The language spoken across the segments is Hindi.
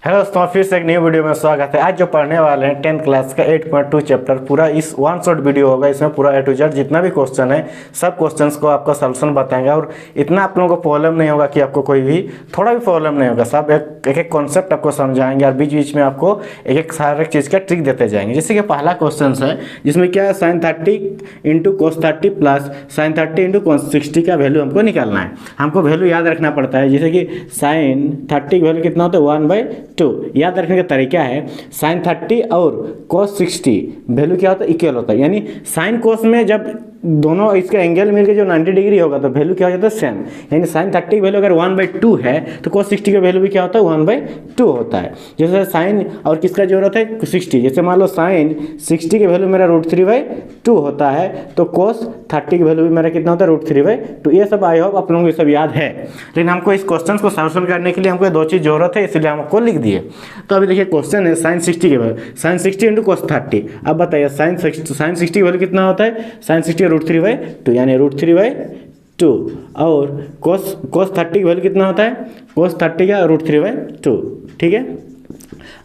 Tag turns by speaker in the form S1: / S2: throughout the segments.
S1: हेलो दोस्तों, फिर से एक न्यू वीडियो में स्वागत है। आज जो पढ़ने वाले हैं 10th क्लास का 8.2 चैप्टर, पूरा इस वन शॉट वीडियो होगा। इसमें पूरा ए टू जेड जितना भी क्वेश्चन है सब क्वेश्चंस को आपका सॉल्यूशन बताएंगे और इतना आप लोगों को प्रॉब्लम नहीं होगा कि आपको कोई भी थोड़ा भी प्रॉब्लम नहीं होगा। सब एक एक कॉन्सेप्ट आपको समझाएंगे और बीच बीच में आपको एक एक सारे चीज़ का ट्रिक देते जाएंगे। जैसे कि पहला क्वेश्चन है जिसमें क्या है, sin 30 into cos 30 plus sin 30 into cos 60 का वैल्यू हमको निकालना है। हमको वैल्यू याद रखना पड़ता है। जैसे कि sin 30 वैल्यू कितना होता है 1/2। याद रखने का तरीका है, sin 30 और cos 60 वैल्यू क्या होता है, इक्वल होता है। यानी sin cos में जब दोनों इसका एंगल मिलकर जो 90 डिग्री होगा तो वैल्यू क्या हो जाता है सेम। यानी sin 30 वैल्यू अगर 1/2 है तो cos 60 का वैल्यू भी क्या होता है 1/2 होता है। जैसे sin और किसका जरूरत है 60। जैसे मान लो sin 60 की वैल्यू मेरा √3/2 होता है तो cos 30 की वैल्यू भी मेरा कितना होता है √3/2। ये सब आई होप आप लोगों को ये सब याद है। लेकिन हमको इस क्वेश्चन को सॉल्यूशन करने के लिए हमको दो चीज़ जरूरत है, इसलिए हम आपको लिख दिए। तो अभी देखिए क्वेश्चन है sin 60 के वैल्यू sin 60 इंटू cos 30। अब बताइए sin 60 की वैल्यू कितना होता है, sin 60 √3/2 यानी √3/2 और cos 30 की वैल्यू कितना होता है, cos 30 का √3/2। ठीक है,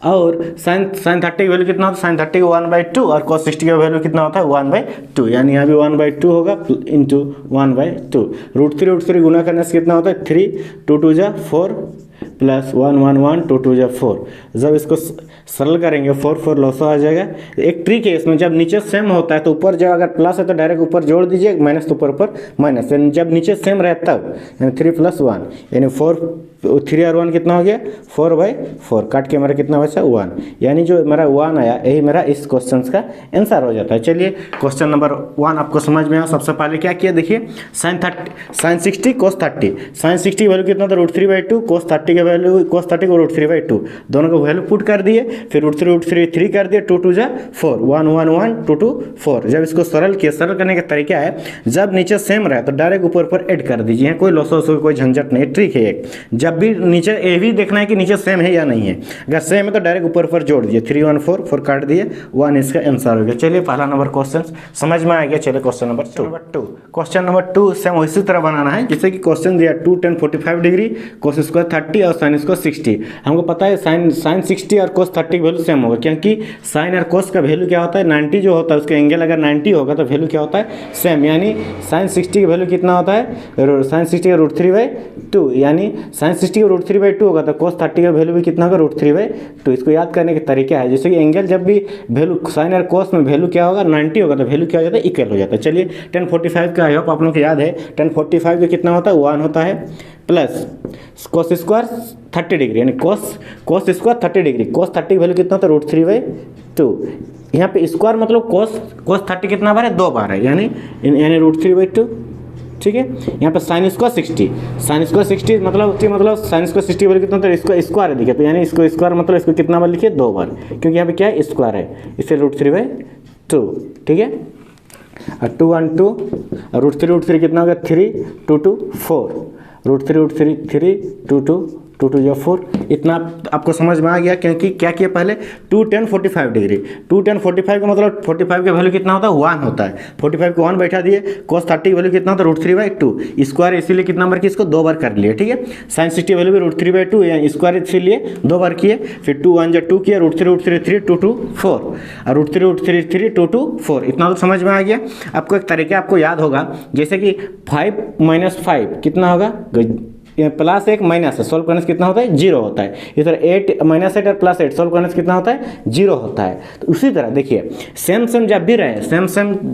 S1: और sin 30 की वैल्यू कितना होता है, sin 30 का 1/2 और cos 60 का वैल्यू कितना होता है 1/2। यानी यहाँ भी 1/2 होगा इंटू 1/2। √3 गुना करने से कितना होता है 3 2 2 जा 4 प्लस 1 1 1 2 2 जा 4। जब इसको सरल करेंगे 4 4 लॉस आ जाएगा। एक ट्रिक है इसमें, जब नीचे सेम होता है तो ऊपर जब अगर प्लस है तो डायरेक्ट ऊपर जोड़ दीजिए, माइनस तो ऊपर माइनस। यानी जब नीचे सेम रहता तब यानी 3 + 1 यानी 4 3 और 1 कितना हो गया 4/4। काट के मेरा कितना बचा 1। यानी जो मेरा 1 आया यही मेरा इस क्वेश्चन का आंसर हो जाता है। चलिए क्वेश्चन नंबर 1 आपको समझ में आया। सबसे पहले क्या किया देखिए, sin 60 cos 30। sin 60 की वैल्यू कितना था √3/2, cos 30 का वैल्यू cos 30 को √3/2 दोनों को वैल्यू पुट कर दिए। फिर √3 3 कर दिए, 2 2 जा 4 1 1 1 2 2 4। जब इसको सरल किया, सरल करने का तरीका है जब नीचे सेम रहे तो डायरेक्ट ऊपर ऐड कर दीजिए। कोई लॉस कोई झंझट नहीं, ट्रिक है एक। जब भी नीचे ये भी देखना है कि नीचे सेम है या नहीं है। अगर सेम है तो डायरेक्ट ऊपर जोड़ दिए, 3 1 4 4 काट दिए, 1 इसका आंसर हो गया। चलिए पहला नंबर क्वेश्चन समझ में आ गया। चलिए question number 2। Question number 2 same उसी तरह बनाना है जैसे कि क्वेश्चन दिया 2 tan 45 डिग्री cos स्क्वायर 30 और sin स्क्वायर 60। हमको पता है sin 60 और cos 30 की वैल्यू सेम होगा, क्योंकि sin और cos का वैल्यू क्या होता है 90 जो होता है उसका एंगल अगर 90 होगा तो वैल्यू क्या होता है सेम। यानी sin 60 की वैल्यू कितना होता है, sin 60 का √3/2 यानी sin 60 का √3/2 होगा तो cos 30 का वैल्यू भी कितना होगा √3/2। इसको याद करने का तरीका है, जैसे कि एंगल जब भी वैल्यू sin और cos में वैल्यू क्या होगा 90 होगा तो वैल्यू क्या हो जाता है इक्वल हो जाता है। चलिए tan 45 का आई होप आप लोगों को याद है। tan 45 का कितना होता है 1 होता है प्लस cos स्क्वायर 30 डिग्री यानी cos स्क्वायर 30 डिग्री cos 30 की वैल्यू कितना होता है √3/2। यहाँ पे स्क्वायर मतलब cos 30 कितना बार है 2 बार है यानी √3/2। ठीक है, यहाँ पे sin स्क्वायर 60 मतलब sin स्क्वायर 60 वैल्यू कितना होता है, इसको स्क्वायर है देखिए तो यानी इसको स्क्वायर मतलब इसको कितना बार लिखिए 2 बार, क्योंकि यहाँ पे क्या है स्क्वायर है इससे √3/2। ठीक है, और 2 1 2 और √3 कितना होगा 3 2 2 4 √3 3 2 2 2 2 या 4। इतना आपको समझ में आ गया, क्योंकि क्या किया पहले 2 tan 45 डिग्री 2 tan 45 का मतलब 45 का वैल्यू कितना होता है 1 होता है। 45 को 1 बैठा दिए, cos 30 की वैल्यू कितना होता है √3/2 स्क्वायर, इसीलिए कितना बार किया इसको 2 बार कर लिए। ठीक है, sin 60 वैल्यू भी √3/2 या स्क्वायर इसीलिए 2 बार किए। फिर 2 1 2 किया, √3 3 2 2 4 और √3 3 2 2 4। इतना तो समझ में आ गया। आपको एक तरीका आपको याद होगा, जैसे कि 5 - 5 कितना होगा प्लस 1 माइनस है, सोल्व करने से कितना होता है 0 होता है। इधर 8 -8 और +8 सोल्व करने से कितना होता है 0 होता है। तो उसी तरह देखिए सेम जब भी रहे, सेम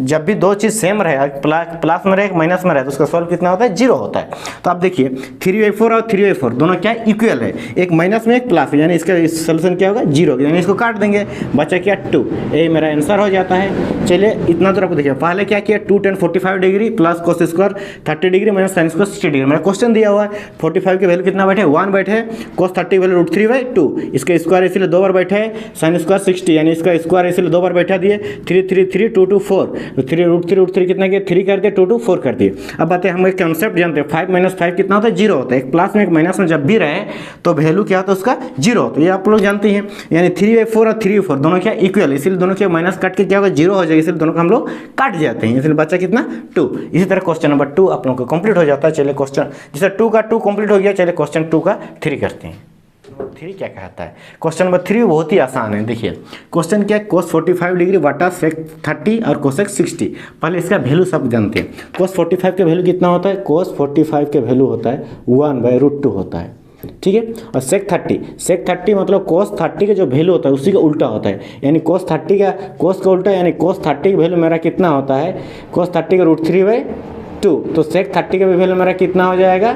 S1: जब भी दो चीज़ सेम रहे, प्लस में रहे माइनस में रहे तो उसका सोल्व कितना होता है 0 होता है। तो आप देखिए 3/4 और 3/4 दोनों क्या इक्वल है, एक माइनस में एक प्लस, यानी इसका सोल्यूशन क्या होगा 0, यानी इसको काट देंगे, बचा क्या 2। यही मेरा आंसर हो जाता है। चलिए इतना तो आपको देखिए पहले क्या किया 2 tan 45 degree plus cos square 30 degree minus sin square 60 degree. मेरा क्वेश्चन दिया हुआ है 45 के वैल्यू कितना बैठे 1 बैठे, cos 30 की वैल्यू √3/2 इसका स्क्वायर इसलिए 2 बार बैठे, sin स्क्वायर 60 यानी इसका स्क्वायर इसलिए 2 बार बैठा दिए, 3 3 3 2 2 4 तो 3 कितना किया 3 कर दिए 2 2 4 कर दिए। अब बातें हम एक कॉन्सेप्ट जानते हैं 5 - 5 कितना होता है 0 होता है। एक प्लस में एक माइनस में जब भी रहे तो वैल्यू क्या होता है उसका 0 होता है, ये आप लोग जानते हैं। यानी 3/4 और 3/4 दोनों क्या इक्वल, इसलिए दोनों के माइनस काट के क्या होगा 0 हो जाएगा, इसलिए दोनों को हम लोग काट जाते हैं, इसलिए बच्चा कितना 2। इसी तरह क्वेश्चन नंबर 2 आप लोगों को कंप्लीट हो जाता है। चलिए क्वेश्चन जैसे 2 का 2 कंप्लीट हो गया, चलिए क्वेश्चन 2 का 3 करते हैं। नंबर 3 क्या कहता है। क्वेश्चन नंबर 3 बहुत ही आसान है। देखिए क्वेश्चन क्या है, cos 45 डिग्री बटा sec 30 और cosec 60। पहले इसका वैल्यू सब जानते हैं। cos 45 का वैल्यू कितना होता है, cos 45 का वैल्यू होता है 1/√2 होता है, ठीक है। और sec 30 मतलब cos 30 का जो वैल्यू होता है उसी का उल्टा होता है, यानी cos 30 का cos का उल्टा, यानी cos 30 का वैल्यू मेरा कितना होता है, cos 30 का √3/2। तो sec 30 का वैल्यू मेरा कितना हो जाएगा,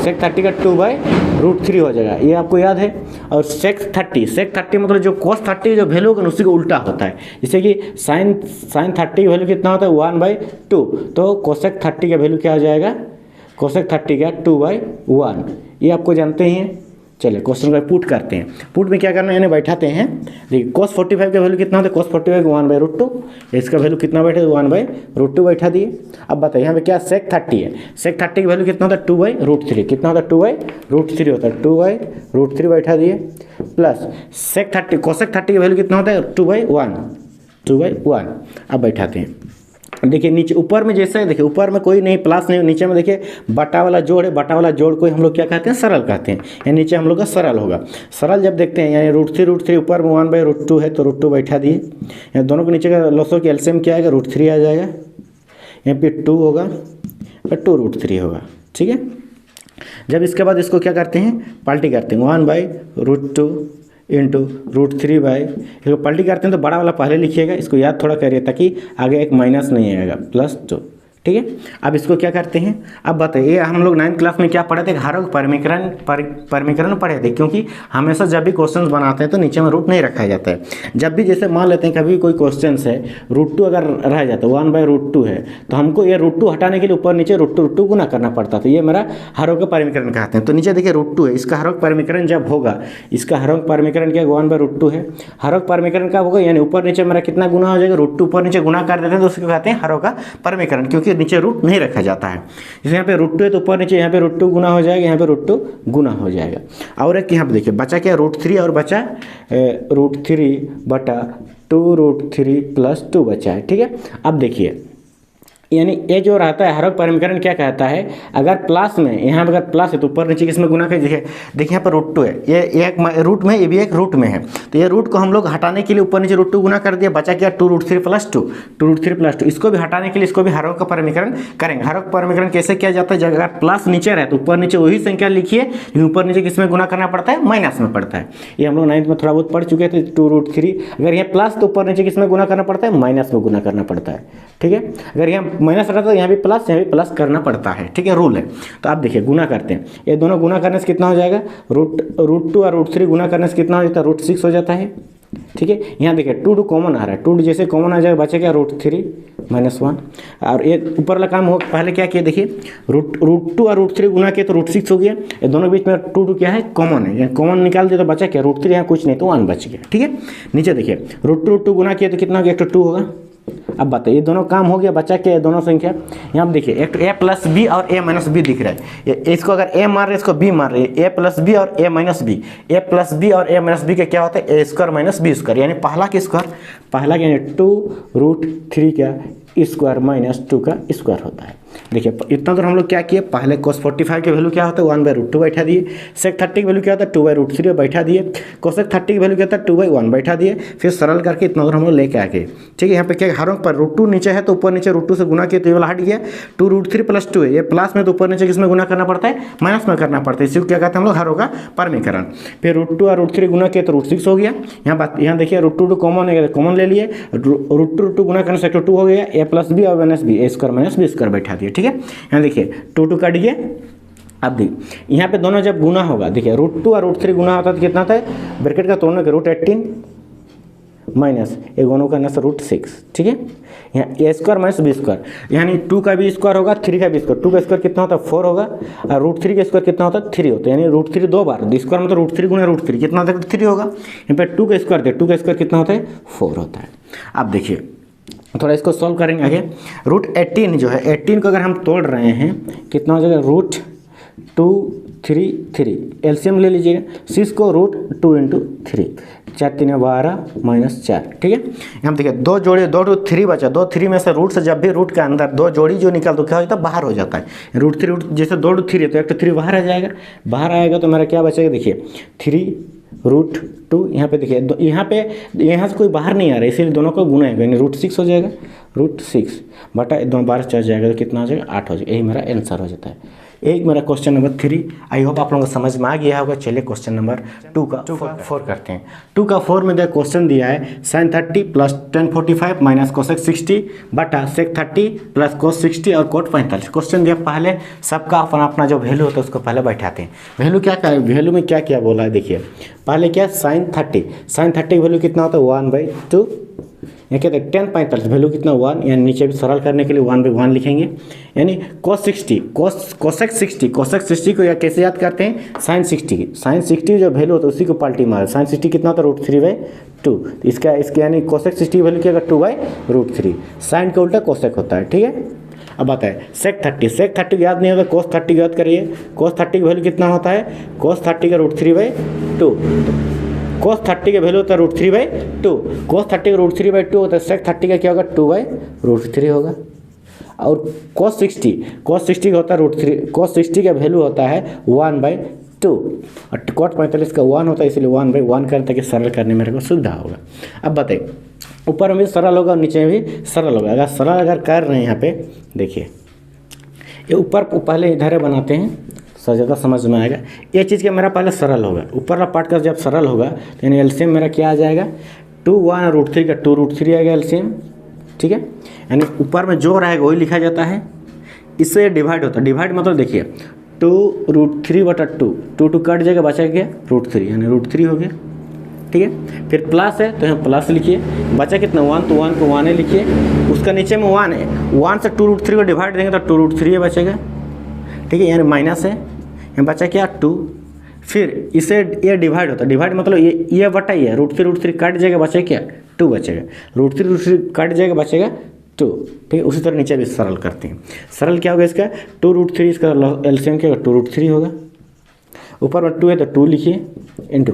S1: sec 30 का 2/√3 हो जाएगा, ये आपको याद है। और sec 30 मतलब जो cos 30 जो वैल्यू होगा उसी का उल्टा होता है, जैसे कि sin 30 का वैल्यू कितना होता है 1/2। तो cosec 30 का वैल्यू क्या हो जाएगा, cosec 30 का 2/1, ये आपको जानते ही हैं। चलिए क्वेश्चन को पुट करते हैं। पुट में क्या करना है, इन्हें बैठाते हैं। देखिए cos 45 का वैल्यू कितना होता है, cos 45 का 1/√2, इसका वैल्यू कितना बैठे 1/√2 बैठा दिए। अब बताइए यहाँ पे क्या sec 30 है, sec 30 का वैल्यू कितना होता है 2/√3, कितना होता है 2/√3 होता है, 2/√3 बैठा दिए, प्लस sec 30 cosec 30 का वैल्यू कितना होता है 2/1। अब बैठाते हैं। देखिए नीचे ऊपर में जैसे देखिए ऊपर में कोई नहीं प्लस नहीं, नीचे में देखिए बटा वाला जोड़ है, बटा वाला जोड़ को हम लोग क्या कहते हैं, सरल कहते हैं, यानी नीचे हम लोग का सरल होगा। सरल जब देखते हैं यानी √3 ऊपर में 1/√2 है तो √2 बैठा दिए, यहाँ दोनों के नीचे का लसों की एलसीएम क्या आएगा, √3 आ जाएगा, यहाँ पे 2 होगा और 2√3 होगा, ठीक है। जब इसके बाद इसको क्या करते हैं, पलटी करते हैं, 1/√2 इंटू √3 इसको पलटी करते हैं तो बड़ा वाला पहले लिखिएगा, इसको याद थोड़ा करिए ताकि आगे एक माइनस नहीं आएगा, +2, ठीक है। अब इसको क्या करते हैं, अब बताइए हम लोग 9th क्लास में क्या पढ़े थे, हरोग परमीकरण पढ़े थे, क्योंकि हमेशा जब भी क्वेश्चंस बनाते हैं तो नीचे में रूट नहीं रखा जाता है। जब भी जैसे मान लेते हैं कभी कोई क्वेश्चन है √2 अगर रह जाता है 1/√2 है तो हमको ये √2 हटाने के लिए ऊपर नीचे √2 गुना करना पड़ता था, ये मेरा हरोग परमीकरण कहते हैं। तो नीचे देखिए √2 है, इसका हरोग परमीकरण जब होगा, इसका हरोग परमीकरण क्या 1/√2 है, हरोग परमीकरण कब होगा, यानी ऊपर नीचे मेरा कितना गुना हो जाएगा, √2 ऊपर नीचे गुना कर देते हैं तो उसको कहते हैं हरोग का परमीकरण, क्योंकि नीचे रूट नहीं रखा जाता है। जैसे यहाँ पे √2 है तो ऊपर नीचे यहाँ पे √2 गुना हो जाएगा, यहाँ पे √2 गुना हो जाएगा। और एक यहाँ पे देखिए बचा क्या, √3 और बचा √3 बटा 2√3 + 2 बचा है, ठीक है। अब देखिए यानी ये जो रहता है हरोग परमीकरण क्या कहता है, अगर प्लस में यहाँ अगर प्लस है तो ऊपर नीचे किसमें गुना कर, देखिए यहाँ पर √2 है, ये एक रूट में, ये भी एक रूट में है, तो ये रूट को हम लोग हटाने के लिए ऊपर नीचे √2 गुना कर दिया, बचा क्या 2√3 + 2, 2√3 + 2। इसको भी हटाने के लिए इसको भी हरोग का परमीकरण करेंगे। हरोग परमीकरण कैसे किया जाता है, अगर प्लस नीचे रहे तो ऊपर नीचे वही संख्या लिखिए, ऊपर नीचे किसमें गुना करना पड़ता है, माइनस में पड़ता है। ये हम लोग 9th में थोड़ा बहुत पढ़ चुके थे, 2√3 अगर यहाँ प्लस तो ऊपर नीचे किसमें गुना करना पड़ता है, माइनस में गुना करना पड़ता है, ठीक है। अगर यहाँ माइनस रहता है तो यहाँ भी प्लस करना पड़ता है, ठीक है, रूल है। तो आप देखिए गुना करते हैं, ये दोनों गुना करने से कितना हो जाएगा, √2 और √3 गुना करने से कितना हो जाता है, √6 हो जाता है, ठीक है। यहाँ देखिए 2 कॉमन आ रहा है, 2 जैसे कॉमन आ जाएगा बचेगा √3 - 1। और ये ऊपर वाला काम हो पहले क्या किया, देखिए √2 और √3 गुना किया तो √6 हो गया, ये दोनों बीच में 2 क्या है, कॉमन है, कॉमन निकाल दिया तो बचा क्या √3, यहाँ कुछ नहीं तो 1 बच गया, ठीक है। नीचे देखिए √2 गुना किया तो कितना हो गया, 1 तो 2 होगा। अब बताइए दोनों काम हो गया, बचा के दोनों संख्या, यहाँ आप देखिए एक तो a + b और a - b दिख रहा है, इसको अगर a मार रहे हैं इसको b मार रहे हैं, a + b और a - b, a + b और a - b के क्या होता है, a² - b², यानी पहला के स्क्वायर, पहला यानी 2√3 का स्क्वायर - 2 का स्क्वायर होता है। देखिए इतना तो हम लोग क्या किए, पहले cos 45 की वैल्यू क्या होता है 1/√2 बैठा दिए, sec 30 की वैल्यू क्या होता है 2/√3 बैठा दिए, cosec 30 की वैल्यू क्या होता है 2/1 बैठा दिए, फिर सरल करके इतना दूर हम लोग लेके आ गए, ठीक है। यहाँ पे क्या हरोग पर √2 नीचे है तो ऊपर नीचे √2 से गुना किया तो ये वाला हट गया, 2√3 + 2 है, ये प्लस में तो ऊपर नीचे किसमें गुना करना पड़ता है, माइनस में करना पड़ता है, इसी को क्या कहते हैं हम लोग हरोग का परमीकरण। फिर √2 और √3 गुना किया तो √6 हो गया, यहाँ देखिए √2 कॉमन है, कॉमन ले लिए, √2 गुना करने से 2 हो गया, a + b और -b, a² - b² बैठा दिए, ठीक है। यहाँ देखिए 2 कट गया। अब देखिए यहाँ पे दोनों जब गुना होगा, देखिए √2 और √3 गुना होता है तो कितना था, ब्रैकेट का तोड़ने के √18 माइनस एक दोनों का ना √6, ठीक है। यहाँ a² - b², यानी 2 का भी स्क्वायर होगा, 3 का भी स्क्वायर, 2 का स्क्वायर कितना होता है 4 होगा, और √3 का स्क्वायर कितना होता है 3 होता है, यानी √3 2 बार, स्क्वायर मतलब √3 गुना √3 कितना होता है 3 होगा। यहाँ पे 2 का स्क्वायर थे, 2 का स्क्वायर कितना होता है 4 होता है। अब देखिए थोड़ा इसको सॉल्व करेंगे आगे, √18 जो है 18 को अगर हम तोड़ रहे हैं कितना हो जाएगा, √2 3 3 एलसीएम ले लीजिएगा, 6 को रूट 2 इंटू 3, 4 3 12 -4। ठीक है, यहाँ देखिए दो जोड़ी 2 2 3 बचा, 2 3 में से रूट से जब भी रूट के अंदर दो जोड़ी जो निकाल तो क्या हो जाता है, बाहर हो जाता है। रूट 3 रूट जैसे 2 2 3 है तो एक तो 3 बाहर आ जाएगा, बाहर आएगा तो मेरा क्या बचेगा, देखिए 3 रूट 2, यहाँ पे देखिए यहाँ से कोई बाहर नहीं आ रहा है, इसीलिए दोनों को गुना है, यानी रूट 6 हो जाएगा, रूट 6 बटा 2 12 4 जाएगा तो कितना हो जाएगा, 8 हो जाएगा। यही मेरा आंसर हो जाता है। एक मेरा क्वेश्चन नंबर 3। आई होप आप लोगों को समझ में आ गया होगा। चलिए क्वेश्चन नंबर 2 का 4 करते हैं। 2 का 4 में देखो क्वेश्चन दिया है sin 30 plus tan 45 minus cosec 60 बटा sec 30 प्लस cos 60 और cot 45। क्वेश्चन दिया, पहले सबका अपना जो वैल्यू होता है उसको पहले बैठाते हैं। वैल्यू क्या क्या, वैल्यू में क्या क्या बोला है देखिए। पहले क्या sin 30 की वैल्यू कितना होता है 1/2। यहाँ कहते हैं tan 45 वैल्यू कितना 1, यानी नीचे भी सरल करने के लिए 1/1 लिखेंगे। यानी cos 60 cosec 60 को या कैसे याद करते हैं, sin 60 की। sin 60 जो वैल्यू होता है उसी को पलटी मार, sin 60 कितना होता है √3/2। इसका यानी cosec 60 की वैल्यू क्या होगा 2/√3। sin का उल्टा cosec होता है। ठीक है, अब बताए sec 30 याद नहीं होता, cos 30 याद करिए। cos 30 की वैल्यू कितना होता है, cos 30 का √3/2। cos 30 का वैल्यू होता है √3/2। cos 30 का √3/2 होता है, sec 30 का क्या होगा 2/√3 होगा। और cos 60 का होता है √3, cos 60 का वैल्यू होता है 1/2 और cot 45 का 1 होता है, इसलिए 1/1 करते कि सरल करने मेरे को सुविधा होगा। अब बताइए, ऊपर में भी सरल होगा और नीचे में भी सरल होगा। अगर सरल अगर कर रहे हैं यहाँ पे देखिए, ये ऊपर को पहले इधर बनाते हैं, ज़्यादा समझ में आएगा। ये चीज़ का मेरा पहले सरल होगा, ऊपर वाला पार्ट का जब सरल होगा तो यानी एलसीएम मेरा क्या आ जाएगा 2 1 और √3 का 2√3 आएगा एलसीएम। ठीक है, यानी ऊपर में जो रहेगा वही लिखा जाता है, इससे डिवाइड होता है। डिवाइड मतलब देखिए 2√3/2, 2 कट जाएगा, बचा क्या √3, यानी √3 हो गया। ठीक है, फिर प्लस है तो यहाँ प्लस लिखिए, बचा कितना 1 तो 1 को 1 है लिखिए, उसका नीचे में 1 है, 1 से 2√3 को डिवाइड देंगे तो 2√3 बचेगा। ठीक है, यानी माइनस है, यहाँ बचा क्या 2। फिर इसे ये डिवाइड होता है, डिवाइड मतलब ये बटा ये √3 कट जाएगा, बचे क्या 2 बचेगा, √3 कट जाएगा, बचेगा 2। ठीक है, उसी तरह नीचे भी सरल करते हैं। सरल क्या होगा इसका 2√3, इसका एलसीएम क्या होगा 2√3 होगा। ऊपर में 2 है तो 2 लिखिए इंटू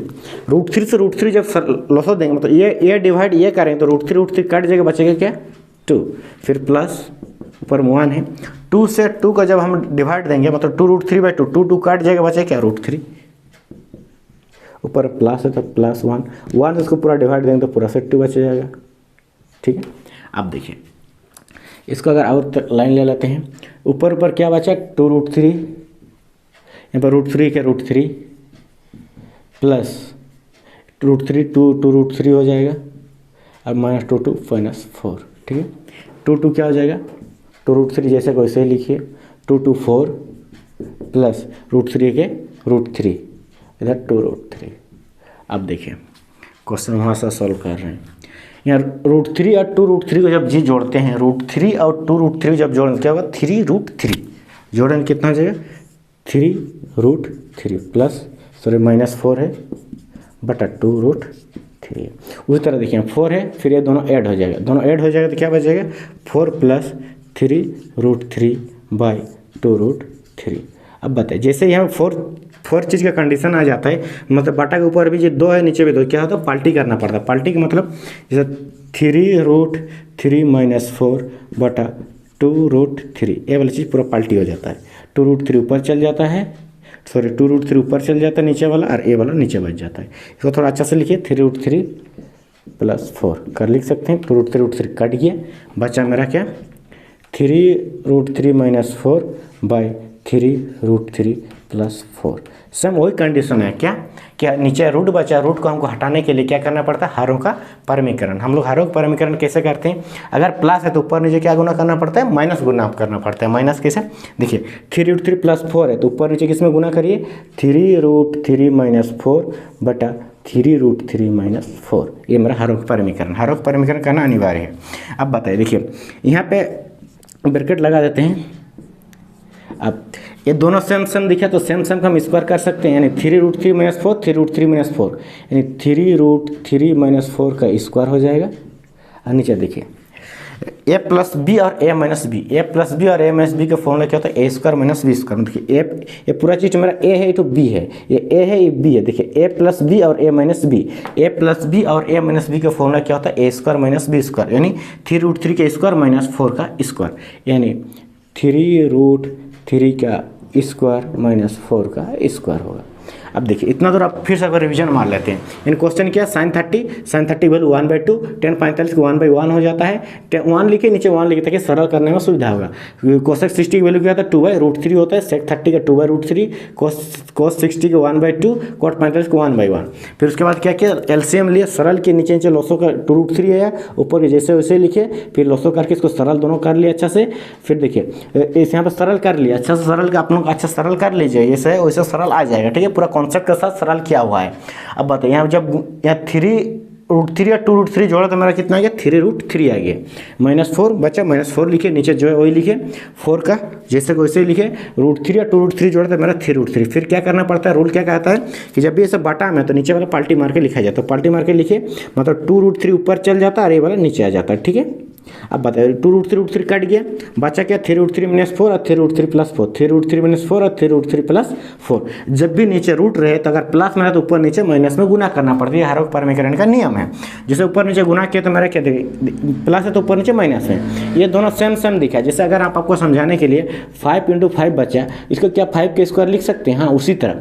S1: √3 से √3 जब लॉस देंगे मतलब ये डिवाइड ये करेंगे तो √3 कट जाएगा, बचेगा क्या 2। फिर प्लस ऊपर में 1 है, 2 से 2 का जब हम डिवाइड देंगे मतलब 2√3/2, 2 कट जाएगा, बचे क्या √3। ऊपर प्लस है तो प्लस 1 से इसको पूरा डिवाइड देंगे तो पूरा से 2 बच जाएगा। ठीक है, अब देखिए इसको अगर और लाइन ले लेते हैं, ऊपर क्या बचा 2√3, यहाँ पर √3 के √3 प्लस √3 2√3 हो जाएगा और -2 2 -4। ठीक है, 2 क्या हो जाएगा 2√3 जैसे को वैसे ही लिखिए, 2 2 4 प्लस √3 के √3 इधर 2√3। अब देखिए क्वेश्चन वहाँ से सॉल्व कर रहे हैं, यहाँ √3 और 2√3 को जब जी जोड़ते हैं, √3 और 2√3 जब जोड़ेंगे क्या होगा 3√3 जोड़ेंगे कितना हो जाएगा 3√3 प्लस -4 है बटा 2√3। उसी तरह देखिए 4 है, फिर ये दोनों ऐड हो जाएगा, दोनों ऐड हो जाएगा तो क्या बचेगा 4 + 3√3/2√3। अब बताइए जैसे यहाँ 4 चीज़ का कंडीशन आ जाता है, मतलब बटा के ऊपर भी जो 2 है नीचे भी 2, क्या होता है पलटी करना पड़ता है। पलटी का मतलब जैसे 3√3 - 4 बटा 2√3, ये वाली चीज़ पूरा पलटी हो जाता है। 2√3 ऊपर चल जाता है, सॉरी 2√3 ऊपर चल जाता है नीचे वाला, और ए वाला नीचे बच जाता है। इसको थोड़ा अच्छा से लिखिए 3√3 + 4 कर लिख सकते हैं। 2√3 कट गया, बचा मेरा क्या 3√3 - 4/3√3 + 4। सेम वही कंडीशन है, क्या नीचे रूट बचा, रूट को हमको हटाने के लिए क्या करना पड़ता है हरों का परमीकरण। हम लोग हरों का परमीकरण कैसे करते हैं, अगर प्लस है तो ऊपर नीचे क्या गुना करना पड़ता है माइनस गुना करना पड़ता है। माइनस कैसे देखिए 3√3 + 4 है तो ऊपर नीचे किस में गुना करिए 3√3 - 4 बटा 3√3 - 4। ये मेरा हरों का परमीकरण, हरों का परमीकरण करना अनिवार्य है। अब बताइए देखिए यहाँ पे ब्रैकेट लगा देते हैं। अब ये दोनों सेम दिखे तो सेम का हम स्क्वायर कर सकते हैं, यानी 3√3 - 4 3√3 - 4 यानी 3√3 - 4 का स्क्वायर हो जाएगा। और नीचे देखिए ए प्लस बी और A minus B, A plus B और ए माइनस बी का फॉर्मूला क्या होता है, A square minus B square. देखिए ये पूरा चीज मेरा ए है, ये तो बी है, ये ए है, ये बी है। देखिए ए प्लस बी और A minus B, A plus B और ए माइनस बी का फॉर्मूला क्या होता है, A square minus B square, यानी 3√3 का स्क्वायर माइनस 4 का स्क्वायर, यानी 3√3 का स्क्वायर माइनस 4 का स्क्वायर होगा। अब देखिए इतना दूर आप फिर से अगर रिवीजन मार लेते हैं, इन क्वेश्चन क्या साइन 30 वैल्यू 1/2, tan 45 को 1/1 हो जाता है, 1 लिखे नीचे 1 लिखे ताकि सरल करने में सुविधा होगा। कोसेक 60 की वैल्यू क्या होता है 2/√3 होता है, सेक 30 का 2/√3, कोस 60 का 1/2, कोट 45 को 1/1। फिर उसके बाद क्या किया, एलसीएम लिए, सरल के नीचे नीचे लॉसो का 2√3 आया, ऊपर के जैसे वैसे लिखे, फिर लॉसो करके इसको सरल दोनों कर लिया अच्छा से। फिर देखिए इस यहाँ पर सरल कर लिया, अच्छा से सरल का आप लोग अच्छा सरल कर लीजिए, जैसे वैसे सरल आ जाएगा, ठीक है, पूरा कॉन्सेप्ट के साथ सरल किया हुआ है। अब बताइए यहाँ जब यहाँ 3√3 या 2√3 जोड़ा तो मेरा कितना आ गया, 3√3 आ गया, -4 बचा, -4 लिखे, नीचे जो है वही लिखे, 4 का जैसे को वैसे लिखे, √3 या 2√3 जोड़ा तो मेरा 3√3। फिर क्या करना पड़ता है, रूल क्या कहता है कि जब भी ऐसे बटा में तो नीचे वाला पाल्टी मार के लिखा जाता है, तो पाल्टी मार के लिखे मतलब 2√3 ऊपर चल जाता है और ये वाला नीचे आ जाता है, ठीक है। अब बताइए 2√3 कट गया, बचा क्या 3√3 - 4 और 3√3 + 4, 3√3 - 4 और 3√3 + 4। जब भी नीचे रूट रहे तो अगर प्लस में है तो ऊपर नीचे माइनस में गुना करना पड़ता है, हर एक परमीकरण का नियम है। जैसे ऊपर नीचे गुना किया तो मेरा क्या देखिए प्लस है तो ऊपर नीचे माइनस है, ये दोनों सेम दिखा। जैसे अगर आपको समझाने के लिए 5 × 5 बचा, इसको क्या 5 के स्क्वायर लिख सकते हैं, हाँ उसी तरह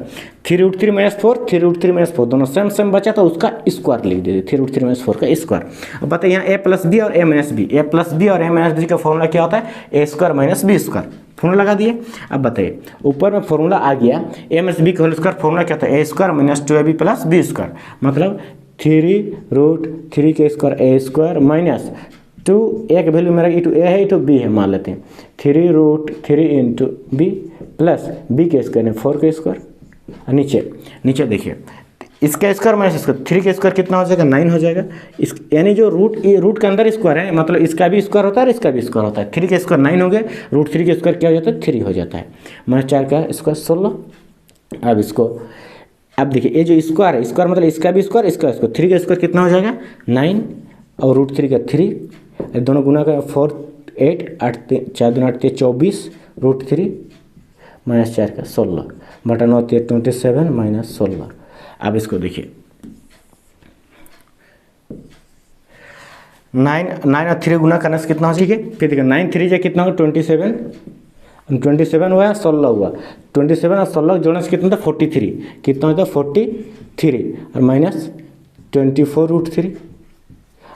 S1: 3√3 - 4, 3√3 - 4 दोनों सेम बचा तो उसका स्क्वायर लिख दीजिए, 3√3 - 4 का स्क्वायर। अब बताइए यहाँ ए प्लस बी और A minus B, A plus B और ए माइनस बी का फॉर्मूला क्या होता है, A square minus B square, formula लगा दिए। अब बताइए ऊपर में फॉर्मूला आ गया, ए माइनस बी का होल स्क्वायर फॉर्मूला क्या होता है, A square minus 2ab plus B square, मतलब 3√3 के स्क्वायर ए स्क्वायर माइनस 2, एक वैल्यू मेरा e to a है, e to b है, मान लेते हैं 3√3 × b प्लस b के स्क्वायर है 4 के स्क्वायर। नीचे देखिए इसका स्क्वायर माइनस इसका 3 का स्क्वायर कितना हो जाएगा, 9 हो जाएगा। इस यानी जो रूट के अंदर स्क्वायर है, मतलब इसका भी स्क्वायर होता है और इसका भी स्क्वायर होता है। 3 का स्क्वायर 9 हो गए, √3 का स्क्वायर क्या हो जाता है, 3 हो जाता है, -4 का स्क्वायर 16। अब इसको अब देखिए ये जो स्क्वायर है, स्क्वायर मतलब इसका भी स्क्वायर इसका स्क्वायर, 3 का स्क्वायर कितना हो जाएगा 9 और √3 का 3, दोनों गुना का 4 8 8 4 2 8 24, √3 -4 का 16 बटा 9 27 -16। अब इसको देखिए 9 और 3 गुना करने से कितना हो, ठीक है। फिर देखिए 9 3 जा कितना होगा 27 हुआ, 16 हुआ, 27 और 16 जोड़ने से कितना था 43, कितना होता है 43 और -24 √3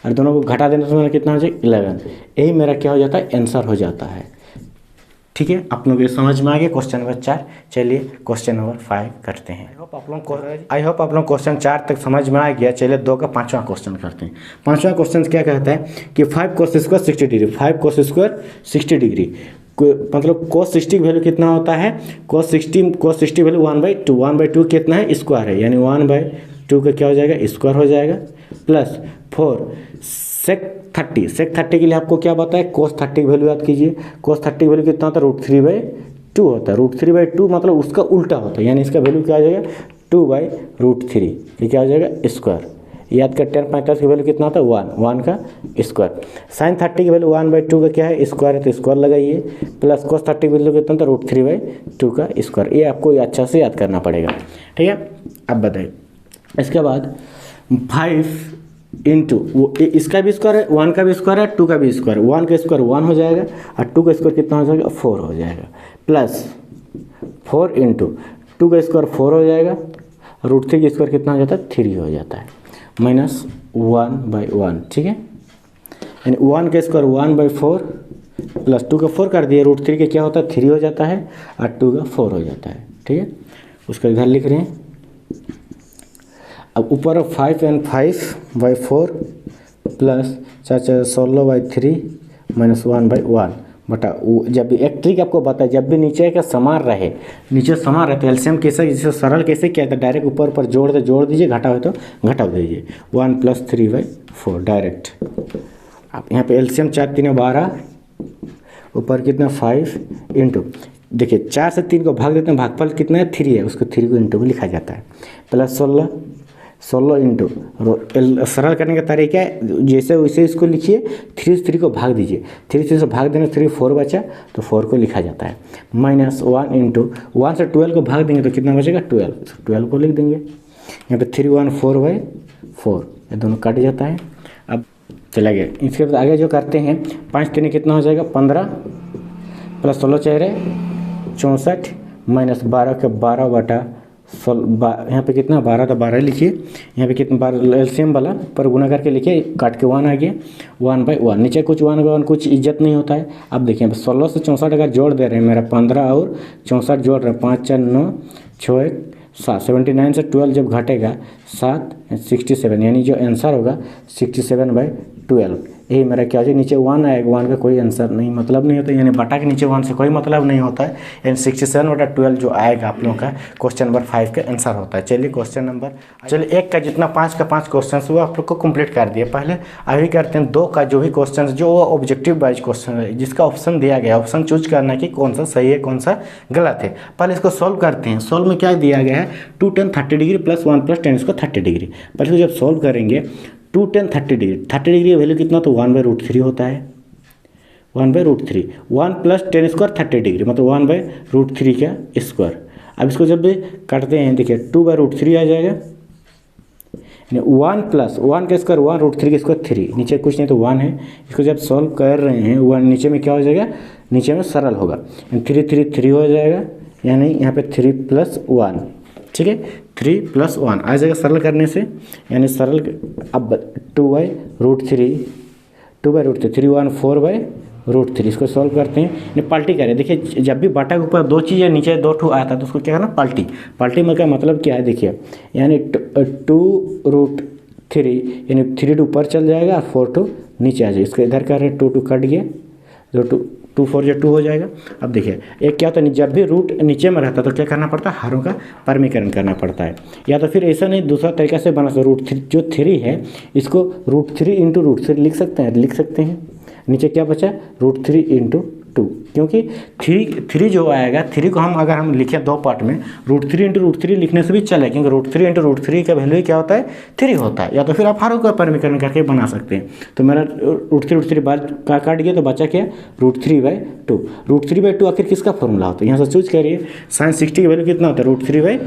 S1: और दोनों को घटा देने से मेरा कितना हो जाए 11। यही मेरा क्या हो जाता है, आंसर हो जाता है, ठीक है। आप लोग ये समझ में आ गया क्वेश्चन नंबर 4। चलिए क्वेश्चन नंबर 5 करते हैं। आई होप आप लोग क्वेश्चन 4 तक समझ में आ गया। चलिए 2 का 5वां क्वेश्चन करते हैं। 5वां क्वेश्चन क्या कहता है कि 5 cos square 60 degree, 5 cos square 60 degree, मतलब cos 60 की वैल्यू कितना होता है, cos 60 वैल्यू 1/2, 1/2 कितना है स्क्वायर है, यानी 1/2 का क्या हो जाएगा स्क्वायर हो जाएगा, प्लस 4 sec 30 के लिए आपको क्या बताया, cos 30 की वैल्यू याद कीजिए, cos 30 की वैल्यू कितना होता है √3/2 होता है, √3/2 मतलब उसका उल्टा होता है, यानी इसका वैल्यू क्या आ जाएगा 2/√3, ये क्या हो जाएगा स्क्वायर। याद कर tan 45 की वैल्यू कितना होता है 1 का स्क्वायर, sin 30 की वैल्यू 1/2 का क्या है स्क्वायर है तो स्क्वायर लगाइए, प्लस cos 30 की वैल्यू कितना होता है √3/2 का स्क्वायर। ये आपको अच्छा से याद करना पड़ेगा, ठीक है। अब बताइए इसके बाद 5 इंटू इसका भी स्क्वायर है, 1 का भी स्क्वायर है, 2 का भी स्क्वायर है, 1 का स्क्वायर 1 हो जाएगा और 2 का स्क्वायर कितना हो जाएगा 4 हो जाएगा, प्लस 4 इंटू 2 का स्क्वायर 4 हो जाएगा, √3 का स्क्वायर कितना हो जाता है 3 हो जाता है, -1/1, ठीक है। यानी 1 का स्क्वायर 1/4 प्लस 2 का 4 कर दिए, √3 का क्या होता है 3 हो जाता है और 2 का 4 हो जाता है, ठीक है। उसका इधर लिख रहे हैं। अब ऊपर 5 and 5/4 प्लस 4 4 16/3 -1/1 बटा जब भी एक ट्रिक आपको बताया, जब भी नीचे का समान रहे, नीचे समान रहे तो एलसीएम कैसे, जैसे सरल कैसे किया था, डायरेक्ट ऊपर जोड़ दीजिए, घटा हो तो घटा दीजिए, 1 + 3/4 डायरेक्ट। आप यहाँ पे एलसीएम 4 3 12, ऊपर कितना 5 इंटू, देखिए 4 से 3 को भाग देते हैं, भागफल कितना है 3 है, उसको 3 को इंटू में लिखा जाता है, प्लस 16 16 इंटू सरल करने का तरीका है जैसे वैसे इसको लिखिए, 3 से 3 को भाग दीजिए, 3 से भाग देने 3 4 बचा तो 4 को लिखा जाता है। माइनस 1 इंटू 1 से 12 को भाग देंगे तो कितना बचेगा 12, 12 को लिख देंगे। यहाँ पे 3 1 4/4 ये दोनों कट जाता है। अब चला गया, इसके बाद आगे जो करते हैं 5 3 कितना हो जाएगा 15 प्लस 16 4 64 माइनस 12 के 12 बटा यहाँ पे कितना 12 तो 12 लिखिए, यहाँ पे कितना 12 एलसीएम वाला पर गुना करके लिखिए, काट के 1 आ गया 1/1, नीचे कुछ 1/1 कुछ इज्जत नहीं होता है। अब देखिए 16 से 64 अगर जोड़ दे रहे हैं, मेरा 15 और 64 जोड़ रहे हैं, 5 4 9 6 1 7, 79 से 12 जब घटेगा 7 67, यानी जो आंसर होगा 67/12। यही मेरा क्या हो जाए, नीचे 1 आएगा, 1 का कोई आंसर नहीं मतलब नहीं होता, यानी बटा के नीचे 1 से कोई मतलब नहीं होता है, यानी 67/12 जो आएगा आप लोगों का क्वेश्चन नंबर 5 का आंसर होता है। चलिए क्वेश्चन नंबर 1 का जितना 5 का 5 क्वेश्चन हुआ आप लोग को कंप्लीट कर दिए। पहले अभी करते हैं 2 का जो भी क्वेश्चन जो ऑब्जेक्टिव वाइज क्वेश्चन है, जिसका ऑप्शन दिया गया, ऑप्शन चूज करना है कि कौन सा सही है कौन सा गलत है। पहले इसको सोल्व करते हैं। सोल्व में क्या दिया गया है 2 tan 30 डिग्री प्लस 1 + tan इसको 30 डिग्री। पहले इसको जब सोल्व करेंगे 2 tan 30 डिग्री, 30 डिग्री का वैल्यू कितना तो 1/√3 होता है, 1/√3, 1 + tan स्क्वायर 30 डिग्री मतलब 1/√3 का स्क्वायर। अब इसको जब भी काटते हैं देखिए 2/√3 आ जाएगा, 1 + 1 का स्क्वायर 1/√3 का स्क्वायर 3, नीचे कुछ नहीं तो 1 है। इसको जब सॉल्व कर रहे हैं 1 नीचे में क्या हो जाएगा, नीचे में सरल होगा 3 3 3 हो जाएगा, यानी यहाँ पे 3 + 1, ठीक है 3 + 1 आ जाएगा सरल करने से, यानी सरल। अब 2/√3 3 1 4/√3 इसको सॉल्व करते हैं, यानी पलटी करें। देखिए जब भी बटा के ऊपर 2 चीज़ है नीचे 2 ठो आता है तो उसको क्या करना पलटी। पलटी में का मतलब क्या है देखिए, यानी 2√3 यानी 3 टू ऊपर चल जाएगा और 4 टू नीचे आ जाएगा। इसको इधर कर रहे हैं 2 कट गया, जो 2 4 जो 2 हो जाएगा। अब देखिए एक क्या होता है, जब भी रूट नीचे में रहता है तो क्या करना पड़ता है, हरों का परमीकरण करना पड़ता है। या तो फिर ऐसा नहीं दूसरा तरीका से बना सकते, √3 जो 3 है इसको √3 × √3 लिख सकते हैं। नीचे क्या बचा √3 × 2, क्योंकि 3 जो आएगा 3 को अगर हम लिखें 2 पार्ट में √3 × √3 लिखने से भी चले, क्योंकि √3 × √3 का वैल्यू क्या होता है 3 होता है। या तो फिर आप हरों का परमीकरण करके बना सकते हैं। तो मेरा √3 बार का काट गया तो बचा क्या √3/2। √3/2 आखिर किसका फॉर्मूला होता है, यहाँ से चूज करिए। sin 60 का वैल्यू कितना होता है √3/2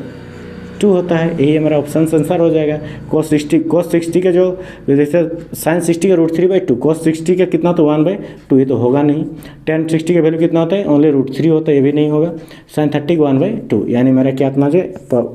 S1: होता है, यही हमारा ऑप्शन आंसर हो जाएगा। cos 60 का जो जैसे sin 60 का √3/2, cos 60 का कितना तो 1/2, ये तो होगा नहीं। tan 60 का वैल्यू कितना होता है ओनली √3 होता है, ये भी नहीं होगा। sin 30 का 1/2, यानी मेरा क्या इतना जो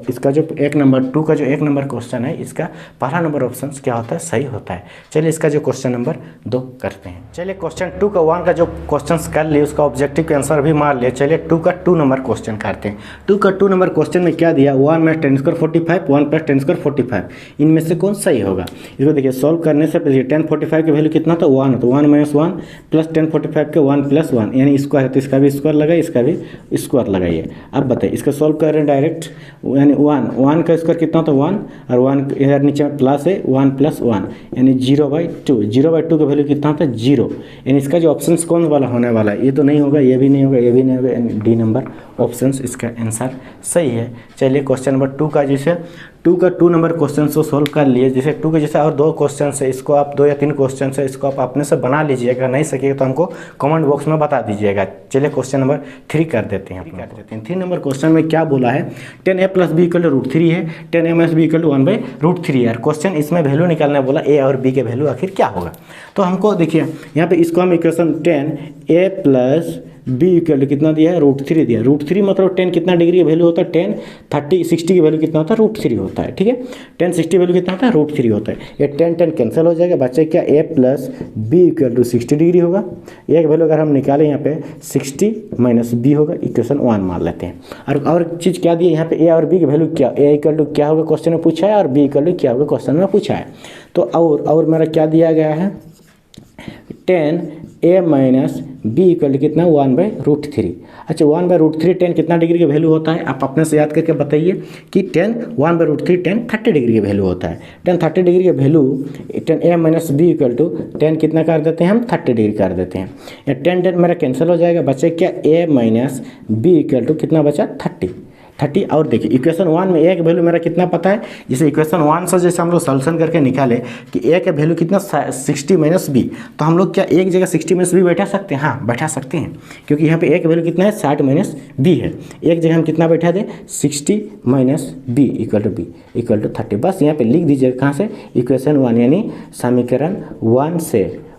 S1: इसका जो 1 नंबर 2 का जो 1 नंबर क्वेश्चन है इसका पहला नंबर ऑप्शन क्या होता है सही होता है। चलिए इसका जो क्वेश्चन नंबर 2 करते हैं। चलिए क्वेश्चन 2 का 1 का जो क्वेश्चन कर लिए उसका ऑब्जेक्टिव के आंसर भी मार लिया। चलिए 2 का 2 नंबर क्वेश्चन करते हैं। 2 का 2 नंबर क्वेश्चन में क्या दिया 1 + tan स्क्वायर 45, 1 + tan स्क्वायर 45, इनमें से कौन सही होगा। इसको देखिए सॉल्व करने से पहले tan 45 की वैल्यू कितना था 1, तो 1 - 1 प्लस tan 45 के 1 + 1 यानी स्क्वायर है, तो इसका भी स्क्वायर लगाइए, इसका भी स्क्वायर लगाइए। अब बताइए इसका सॉल्व कर रहे हैं डायरेक्ट, यानी 1 का स्क्वायर कितना था 1 और 1 इधर नीचे में प्लस है 1 + 1 यानी 0/2, 0/2 का वैल्यू कितना था 0, यानी इसका जो ऑप्शन कौन वाला होने वाला है, ये तो नहीं होगा, ये भी नहीं होगा, ये भी नहीं होगा, यानी डी नंबर ऑप्शन इसका आंसर सही है। चलिए क्वेश्चन नंबर 2 का जैसे 2 का 2 नंबर क्वेश्चन को सोल्व कर लिए। जैसे 2 के जैसे और 2 क्वेश्चन है, इसको आप 2 या 3 क्वेश्चन है, इसको आप अपने से बना लीजिएगा, नहीं सकेगा तो हमको कमेंट बॉक्स में बता दीजिएगा। चलिए क्वेश्चन नंबर 3 कर देते हैं। 3 नंबर क्वेश्चन में क्या बोला है 10a + b = √3 है, 10a - b = 1/√3 है। क्वेश्चन इसमें वैल्यू निकालने बोला a और b के वैल्यू आखिर क्या होगा। तो हमको देखिए यहाँ पे इसको हम इक्वेशन 10a + b = कितना दिया है √3 दिया। √3 मतलब 10 कितना डिग्री का वैल्यू होता है 10 30 60 की वैल्यू कितना होता है √3 होता है, ठीक है। 10 60 वैल्यू कितना होता है √3 होता है। ये 10 कैंसिल हो जाएगा, बच्चे क्या a + b = 60 डिग्री होगा। एक वैल्यू अगर हम निकालें यहाँ पे 60 - b होगा, इक्वेशन 1 मान लेते हैं। और चीज़ क्या दी है यहाँ पे a और b की वैल्यू क्या, a = क्या होगा क्वेश्चन में पूछा है और b = क्या होगा क्वेश्चन में पूछा है। तो और मेरा क्या दिया गया है 10a - b = कितना 1/√3। अच्छा 1/√3 10 कितना डिग्री का वैल्यू होता है, आप अपने से याद करके बताइए कि 1/√3 10 30 डिग्री का वैल्यू होता है। 10 30 डिग्री का वैल्यू 10a - b = 10 कितना कर देते हैं हम 30 डिग्री कर देते हैं। या 10 मेरा कैंसिल हो जाएगा, बचे क्या a - b = कितना बचा 30, 30। और देखिए इक्वेशन 1 में ए का वैल्यू मेरा कितना पता है, जैसे इक्वेशन 1 से जैसे हम लोग सॉल्यूशन करके निकाले कि ए का वैल्यू कितना 60 माइनस बी, तो हम लोग क्या एक जगह 60 माइनस बी बैठा सकते हैं? हाँ बैठा सकते हैं, क्योंकि यहाँ पे ए का वैल्यू कितना है 60 माइनस बी है। एक जगह हम कितना बैठा दें 60 माइनस बी इक्वल टू 30। बस यहाँ पे लिख दीजिए कहाँ से, इक्वेशन 1 यानी समीकरण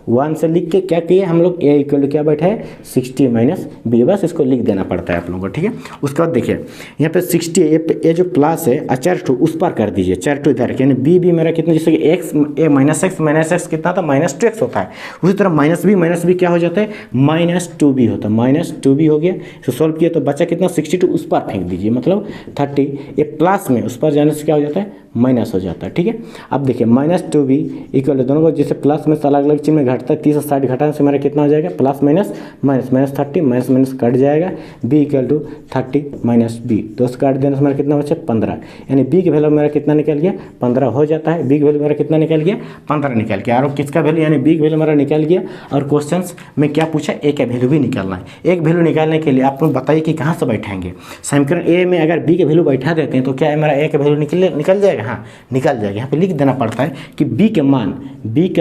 S1: 1 से लिख के क्या किए हम लोग, ए इक्वल टू क्या बैठा है 60 माइनस बी, बस इसको लिख देना पड़ता है आप लोगों को, ठीक है। उसके बाद देखिए यहाँ पे 60 ए जो प्लस है अचर टू उस पर कर दीजिए, चर टू इधर, यानी बी मेरा कितना, जैसे कि एक्स ए माइनस एक्स कितना था -2x होता है, उसी तरह माइनस बी क्या हो जाता है -2b होता है, -2b हो गया। इसको सॉल्व किया तो बचा कितना 62, उस पर फेंक दीजिए, मतलब 30, ये प्लस में उस पर जाने से क्या हो जाता है माइनस हो जाता है, ठीक है। अब देखिए -2b इक्वल दोनों को जैसे प्लस में अलग अलग चीज में घटता है, 30 और 60 घटाने से मेरा कितना हो जाएगा प्लस माइनस -30 माइनस कट जाएगा, b equal to 30 minus B, तो काट देने से मेरा कितना बचा 15, यानी b की वैल्यू मेरा कितना निकल गया 15 हो जाता है। b की वैल्यू मेरा कितना निकल गया 15 निकल गया। और किसका वैल्यू यानी b की वैल्यू मेरा निकल गया। और क्वेश्चन में क्या पूछा, a का वैल्यू भी निकालना है। एक वैल्यू निकालने के लिए आप लोग बताइए कि कहाँ से बैठाएंगे। समीकरण a में अगर b के वैल्यू बैठा देते हैं तो क्या मेरा a का वैल्यू निकल जाएगा, हाँ निकल जाएगा। यहाँ पे लिख देना पड़ता है कि b के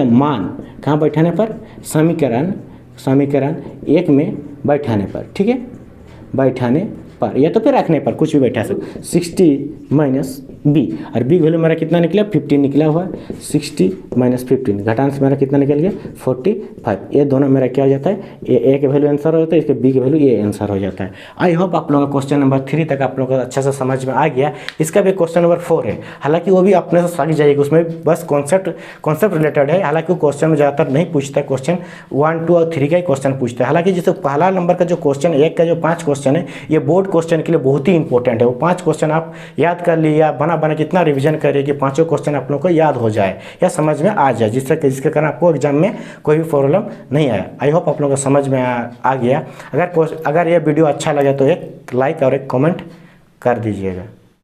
S1: मान कहाँ बैठाने पर, समीकरण 1 में बैठाने पर, ठीक है, बैठाने पर या तो फिर रखने पर कुछ भी बैठा सकते। 60 माइनस बी, और बी वैल्यू मेरा कितना निकला 15 निकला हुआ है, 60 माइनस 15 घटाने से मेरा कितना निकल गया 45। ये दोनों मेरा क्या हो जाता है, ए के वैल्यू आंसर हो जाता है, इसके बी के वैल्यू ये आंसर हो जाता है। आई होप आप लोगों का क्वेश्चन नंबर 3 तक आप लोगों को अच्छा से समझ में आ गया। इसका भी क्वेश्चन नंबर 4 है, हालांकि वो भी अपने से समझ जाएगा, उसमें बस कॉन्सेप्ट रिलेटेड है। हालांकि वो क्वेश्चन में ज़्यादातर नहीं पूछता, क्वेश्चन 1, 2 और 3 का ही क्वेश्चन पूछता है। हालांकि जैसे पहला नंबर का जो क्वेश्चन 1 का जो 5 क्वेश्चन है, ये बोर्ड क्वेश्चन के लिए बहुत ही इंपॉर्टेंट है। वो 5 क्वेश्चन आप याद कर लिए या बना कितना रिवीजन करिए कि 5 क्वेश्चन आप लोगों को याद हो जाए या समझ में आ जाए, जिसके कारण आपको एग्जाम में कोई भी प्रॉब्लम नहीं आया। आई होप आप लोगों को समझ में आ गया। अगर ये वीडियो अच्छा लगे तो एक लाइक और एक कमेंट कर दीजिएगा।